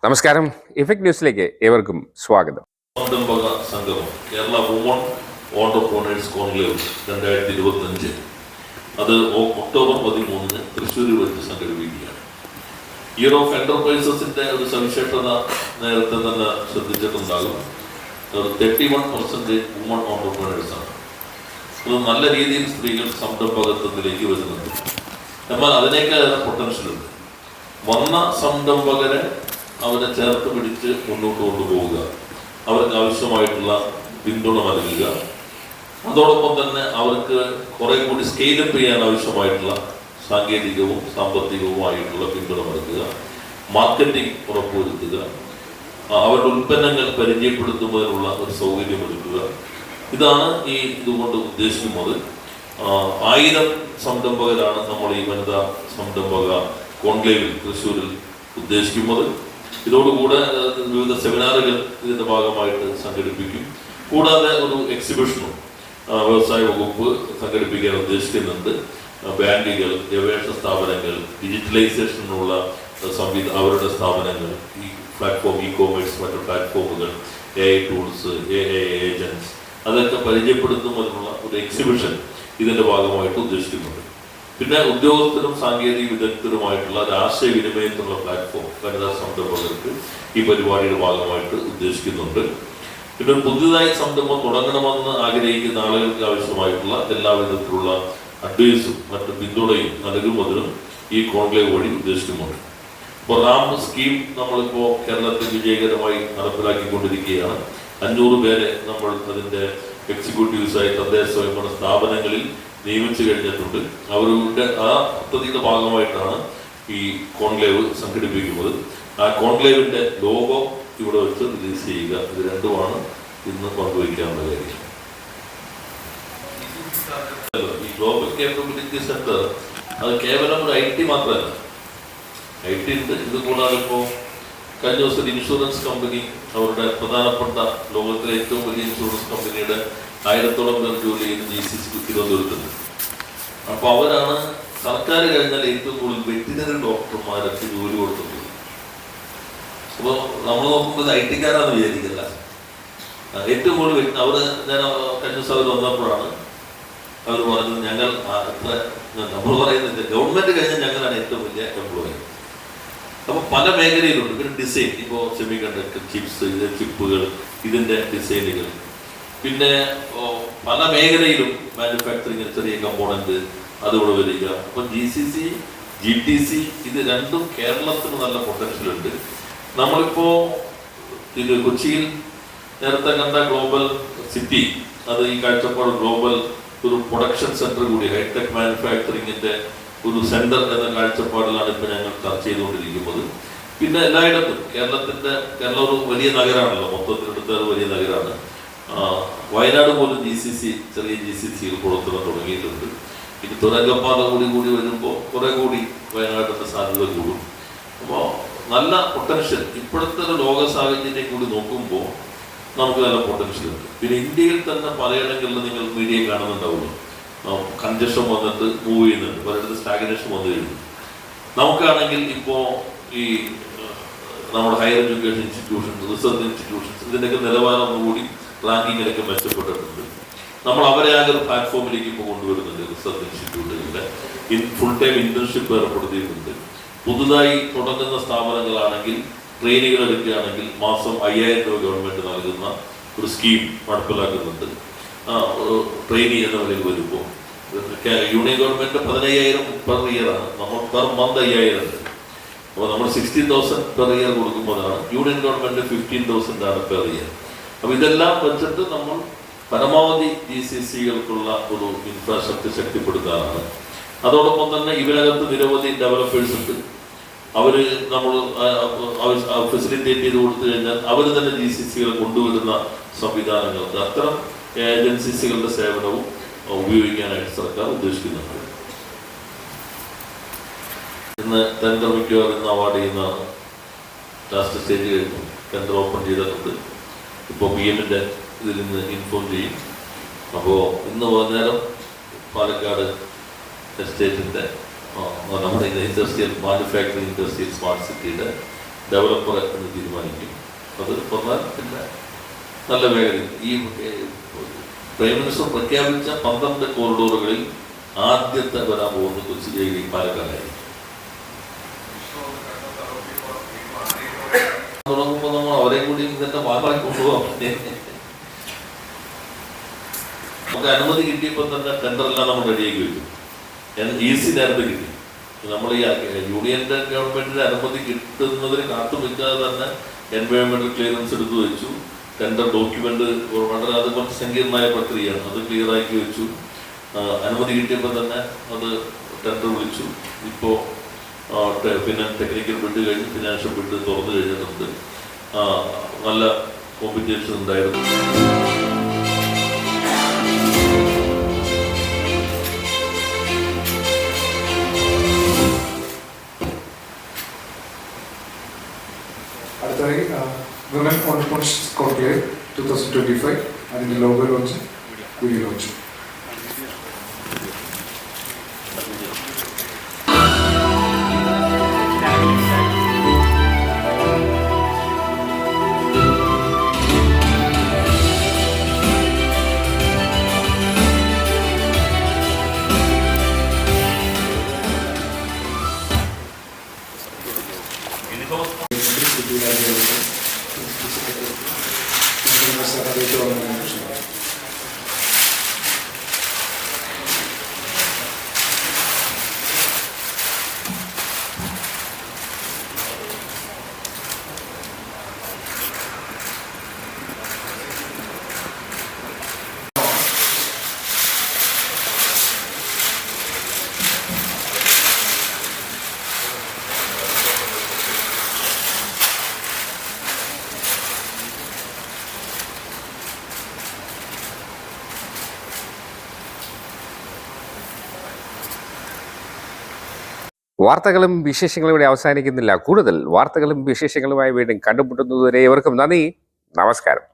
നമസ്കാരം. ഇഫക്ട് ന്യൂസിലേക്ക് ഏവർക്കും സ്വാഗതം. സംരംഭക സംഗമം കേരള വുമൺ ഓണ്ടർപ്രണേഴ്സ് കോൺക്ലേവ് 2025 അത് ഒക്ടോബർ 13 തൃശ്ശൂരിൽ വെച്ച് സംഘടിപ്പിക്കുകയാണ്. ഇയർ ഓഫ് എന്റർപ്രൈസസിന്റെ ഒരു സവിശേഷത നേരത്തെ തന്നെ ശ്രദ്ധിച്ചിട്ടുണ്ടാകും. 31% വുമൺ ഓണ്ടർപ്രണേഴ്സ് ആണ്. അത് നല്ല രീതിയിൽ സ്ത്രീകൾ സംരംഭകത്വത്തിലേക്ക് വരുന്നുണ്ട്. എന്നാൽ അതിനേക്കാൾ പൊട്ടൻഷ്യൽ ഉണ്ട്. വന്ന സംരംഭകരെ അവരെ ചേർത്ത് പിടിച്ച് മുന്നോട്ട് കൊണ്ടുപോവുക, അവർക്ക് ആവശ്യമായിട്ടുള്ള പിന്തുണ നൽകുക, അതോടൊപ്പം തന്നെ അവർക്ക് കുറെ കൂടി സ്കെയിലപ്പ് ചെയ്യാൻ ആവശ്യമായിട്ടുള്ള സാങ്കേതികവും സാമ്പത്തികവുമായിട്ടുള്ള പിന്തുണ നൽകുക, മാർക്കറ്റിംഗ് ഉറപ്പുവരുത്തുക, അവരുടെ ഉൽപ്പന്നങ്ങൾ പരിചയപ്പെടുത്തുന്നതിനുള്ള ഒരു സൗകര്യമൊരുക്കുക. ഇതാണ് ഇതുകൊണ്ട് ഉദ്ദേശിക്കുന്നത്. 1000 സംരംഭകരാണ് നമ്മൾ ഈ വനിതാ സംരംഭക കോൺക്ലേവിൽ തൃശ്ശൂരിൽ ഉദ്ദേശിക്കുന്നത്. ഇതോടുകൂടെ വിവിധ സെമിനാറുകൾ ഇതിന്റെ ഭാഗമായിട്ട് സംഘടിപ്പിക്കും. കൂടാതെ ഒരു എക്സിബിഷനും വ്യവസായ വകുപ്പ് സംഘടിപ്പിക്കാൻ ഉദ്ദേശിക്കുന്നുണ്ട്. ബാങ്കുകൾ, ഗവേഷണ സ്ഥാപനങ്ങൾ, ഡിജിറ്റലൈസേഷനുള്ള അവരുടെ സ്ഥാപനങ്ങൾ, ഈ പ്ലാറ്റ്ഫോം, ഇ കോമേഴ്സ്, മറ്റു പ്ലാറ്റ്ഫോമുകൾ, AI ടൂൾസ്, AI ഏജൻറ്റ്സ്, അതൊക്കെ പരിചയപ്പെടുത്തുന്നതിനുള്ള ഒരു എക്സിബിഷൻ ഇതിന്റെ ഭാഗമായിട്ട് ഉദ്ദേശിക്കുന്നുണ്ട്. പിന്നെ ഉദ്യോഗസ്ഥരും സാങ്കേതിക വിദഗ്ധരുമായിട്ടുള്ള ഒരു ആശയവിനിമയത്തിനുള്ള പ്ലാറ്റ്ഫോം വനിതാ സംരംഭകർക്ക് ഈ പരിപാടിയുടെ ഭാഗമായിട്ട് ഉദ്ദേശിക്കുന്നുണ്ട്. പിന്നെ പുതുതായി സംരംഭം തുടങ്ങണമെന്ന് ആഗ്രഹിക്കുന്ന ആളുകൾക്ക് ആവശ്യമായിട്ടുള്ള എല്ലാവിധത്തിലുള്ള അഡ്വൈസും മറ്റു പിന്തുണയും നൽകുന്നതിനും ഈ കോൺക്ലേവ് വഴി ഉദ്ദേശിക്കുന്നുണ്ട്. ഇപ്പോൾ റാം സ്കീം നമ്മളിപ്പോൾ കേരളത്തിൽ വിജയകരമായി നടപ്പിലാക്കിക്കൊണ്ടിരിക്കുകയാണ്. 500 പേരെ നമ്മൾ അതിന്റെ എക്സിക്യൂട്ടീവ്സായി തദ്ദേശ സ്വയംഭരണ സ്ഥാപനങ്ങളിൽ നിയമിച്ചു കഴിഞ്ഞിട്ടുണ്ട്. അവരുടെ ആ പദ്ധതിയുടെ ഭാഗമായിട്ടാണ് ഈ കോൺക്ലേവ് സംഘടിപ്പിക്കുന്നത്. ആ കോൺക്ലേവിന്റെ ലോഗോ ഇവിടെ വെച്ച് റിലീസ് ചെയ്യുക, ഇത് രണ്ടുമാണ് ഇന്ന് പങ്കുവയ്ക്കാനുള്ള കാര്യം. ഈ ഗ്ലോബൽ കേപ്പബിലിറ്റി സെന്റർ അത് കേവലം ഒരു IT മാത്രമല്ല, IT ഉണ്ട്. ഇത് കൂടാതെ ഇപ്പോൾ കഴിഞ്ഞ ദിവസം ഇൻഷുറൻസ് കമ്പനി, അവരുടെ പ്രധാനപ്പെട്ട ലോകത്തിലെ ഏറ്റവും വലിയ ഇൻഷുറൻസ് കമ്പനിയുടെ 1000-ഓളം പേർ ജോലി ചെയ്യുന്ന GCC തിരുവനന്തപുരത്തുണ്ട്. അപ്പൊ അവരാണ് സർക്കാർ കഴിഞ്ഞാൽ ഏറ്റവും കൂടുതൽ വെറ്റിനറി ഡോക്ടർമാരൊക്കെ ജോലി കൊടുത്തിട്ടുള്ളത്. അപ്പോൾ നമ്മൾ നോക്കുമ്പോൾ IT-കാരാന്ന് വിചാരിക്കില്ല. ഏറ്റവും കൂടുതൽ അവിടെ ഞാൻ കഴിഞ്ഞ ദിവസം അവർ വന്നപ്പോഴാണ് അവർ പറഞ്ഞത്, ഞങ്ങൾ നമ്മൾ പറയുന്നത് ഗവൺമെന്റ് കഴിഞ്ഞാൽ ഞങ്ങളാണ് ഏറ്റവും വലിയ എംപ്ലോയി. അപ്പൊ പല മേഖലയിലുണ്ട്. പിന്നെ ഡിസൈൻ, ഇപ്പോൾ സെമി കണ്ടക്ടർ ചിപ്സ്, ചിപ്പുകൾ, ഇതിന്റെ ഡിസൈനുകൾ, പിന്നെ പല മേഖലയിലും മാനുഫാക്ചറിങ്, ചെറിയ കമ്പോണന്റ് അതുകൂടെ വരിക. അപ്പൊ GCC, GTC ഇത് രണ്ടും കേരളത്തിന് നല്ല പൊട്ടൻഷ്യൽ ഉണ്ട്. നമ്മളിപ്പോ ഇത് കൊച്ചിയിൽ നേരത്തെ കണ്ട ഗ്ലോബൽ സിറ്റി, അത് ഈ കാഴ്ചപ്പാട് ഗ്ലോബൽ ഒരു പ്രൊഡക്ഷൻ സെന്റർ കൂടി, ഹൈടെക് മാനുഫാക്ചറിങ്ങിന്റെ ഒരു സെന്റർ എന്ന കാഴ്ചപ്പാടിലാണ് ഇപ്പൊ ഞങ്ങൾ ചർച്ച ചെയ്തുകൊണ്ടിരിക്കുന്നത്. പിന്നെ എല്ലായിടത്തും കേരളം ഒരു വലിയ നഗരമാണല്ലോ, മൊത്തത്തിലെടുത്ത ഒരു വലിയ നഗരമാണ്. വയനാട് പോലും GCC, ചെറിയ GCCയിൽ പുറത്തുനിന്ന് തുടങ്ങിയിട്ടുണ്ട്. ഇനി തുരങ്കപ്പാത കൂടി വരുമ്പോൾ കുറെ കൂടി വയനാടിന്റെ സാധ്യത കൂടും. അപ്പോൾ നല്ല പൊട്ടൻഷ്യൽ ഇപ്പോഴത്തെ ഒരു ലോക സാഹചര്യം കൂടി നോക്കുമ്പോൾ നമുക്ക് നല്ല പൊട്ടൻഷ്യൽ ഉണ്ട്. പിന്നെ ഇന്ത്യയിൽ തന്നെ പലയിടങ്ങളിലും നിങ്ങൾ മീഡിയ കാണുന്നുണ്ടാവുമല്ലോ, കൺജഷൻ വന്നിട്ട് മൂവ് ചെയ്യുന്നുണ്ട്, പലയിടത്ത് സ്റ്റാഗ്നേഷൻ വന്നു കഴിഞ്ഞു. നമുക്കാണെങ്കിൽ ഇപ്പോൾ ഈ നമ്മുടെ higher education institutions, research institutions, ഇതിൻ്റെയൊക്കെ നിലവാരം ഒന്നുകൂടി റാങ്കിങ്ങിലൊക്കെ മെച്ചപ്പെട്ടിട്ടുണ്ട്. നമ്മൾ അവരെ ആകെ ഒരു പ്ലാറ്റ്ഫോമിലേക്ക് ഇപ്പോൾ കൊണ്ടുവരുന്നുണ്ട്. റിസർച്ച് ഇൻസ്റ്റിറ്റ്യൂട്ടുകളുടെ ഫുൾ ടൈം ഇന്റേൺഷിപ്പ് ഏർപ്പെടുത്തിയിട്ടുണ്ട്. പുതുതായി തുടങ്ങുന്ന സ്ഥാപനങ്ങളാണെങ്കിൽ ട്രെയിനികൾ എടുക്കുകയാണെങ്കിൽ മാസം 5000 രൂപ ഗവൺമെന്റ് നൽകുന്ന ഒരു സ്കീം നടപ്പിലാക്കുന്നുണ്ട്. ട്രെയിനി എന്ന നിലയിൽ വരുമ്പോൾ യൂണിയൻ ഗവൺമെന്റ് 15,000 പെർ ഇയർ ആണ്, നമ്മൾ പെർ മന്ത് 5,000 ഉണ്ട്. അപ്പോൾ നമ്മൾ 16,000 പെർ ഇയർ കൊടുക്കുമ്പോഴാണ് യൂണിയൻ ഗവൺമെന്റ് 15,000 ആണ് പെർ ഇയർ. അപ്പൊ ഇതെല്ലാം വെച്ചിട്ട് നമ്മൾ പരമാവധി GCCകൾക്കുള്ള ഒരു ഇൻഫ്രാസ്ട്രക്ചർ ശക്തിപ്പെടുത്താനാണ്. അതോടൊപ്പം തന്നെ ഇതിനകത്ത് നിരവധി ഡെവലപ്പേഴ്സ് ഉണ്ട്. അവര് നമ്മൾ ഫെസിലിറ്റേറ്റ് ചെയ്ത് കൊടുത്തു കഴിഞ്ഞാൽ അവർ തന്നെ GCCകൾ കൊണ്ടുവരുന്ന സംവിധാനങ്ങളുണ്ട്. അത്തരം ഏജൻസീസുകളുടെ സേവനവും ഉപയോഗിക്കാനായിട്ട് സർക്കാർ ഉദ്ദേശിക്കുന്നുണ്ട്. ഇന്ന് ടെൻഡർ മിക്കവാറും ഇന്ന് അവാർഡ് ചെയ്യുന്നതാണ്. ലാസ്റ്റ് സ്റ്റേജ് കഴിഞ്ഞു, ടെൻഡർ ഓപ്പൺ ചെയ്തിട്ടുണ്ട്. ഇപ്പോൾ PM-ന്റെ ഇതിൽ നിന്ന് ഇൻഫോം ചെയ്യും. അപ്പോൾ ഇന്ന് വൈകുന്നേരം പാലക്കാട് എസ്റ്റേറ്റിന്റെ നമ്മുടെ ഇൻഡസ്ട്രിയൽ മാനുഫാക്ചറിംഗ് ഇൻഡസ്ട്രിയൽ സ്മാർട്ട് സിറ്റിയുടെ ഡെവലപ്പർ എന്ന് തീരുമാനിക്കും. അത് പറഞ്ഞാൽ പിന്നെ നല്ല വേഗത. ഈ പ്രൈം മിനിസ്റ്റർ പ്രഖ്യാപിച്ച 12 കോറിഡോറുകളിൽ ആദ്യത്തെ വരാൻ പോകുന്നത് കൊച്ചി ജയിലിൽ പാലക്കാടായിരിക്കും. തുടങ്ങുമ്പോൾ നമ്മൾ അവരെ കൂടി ഇതിന്റെ ഭാഗമായി കൊണ്ടുപോകാൻ നമുക്ക് അനുമതി കിട്ടിയപ്പോൾ തന്നെ ടെൻഡറെല്ലാം നമ്മൾ റെഡിയാക്കി വെച്ചു. ഈസി നേരത്തെ കിട്ടി. നമ്മൾ ഈ യൂണിയന്റെ ഗവൺമെന്റിന്റെ അനുമതി കിട്ടുന്നതിന് കാത്തു നിൽക്കാതെ തന്നെ എൻവയോൺമെന്റൽ ക്ലിയറൻസ് എടുത്തു വെച്ചു. ടെൻഡർ ഡോക്യുമെന്റ് വളരെ അത് കുറച്ച് സങ്കീർണമായ പ്രക്രിയയാണ്. അത് ക്ലിയർ ആക്കി വെച്ചു. അനുമതി കിട്ടിയപ്പോൾ തന്നെ അത് ടെൻഡർ വിളിച്ചു. ഇപ്പോൾ പിന്നെ ടെക്നിക്കൽ ബിഡ് കഴിഞ്ഞ് ഫിനാൻഷ്യൽ ബിഡ് തുറന്നു കഴിഞ്ഞിട്ടുണ്ട്. നല്ല കോമ്പറ്റീഷൻ ഉണ്ടായിരുന്നു. അടുത്തതായി വിമൻ കോൺഫറൻസ് കോൺക്ലേവ് 2025 അതിൻ്റെ ലോഗോ ലോഞ്ച്, വീഡിയോ ലോഞ്ച്. വാർത്തകളും വിശേഷങ്ങളും ഇവിടെ അവസാനിക്കുന്നില്ല. കൂടുതൽ വാർത്തകളും വിശേഷങ്ങളുമായി വീണ്ടും കണ്ടുമുട്ടുന്നതുവരെ ഏവർക്കും നന്ദി, നമസ്കാരം.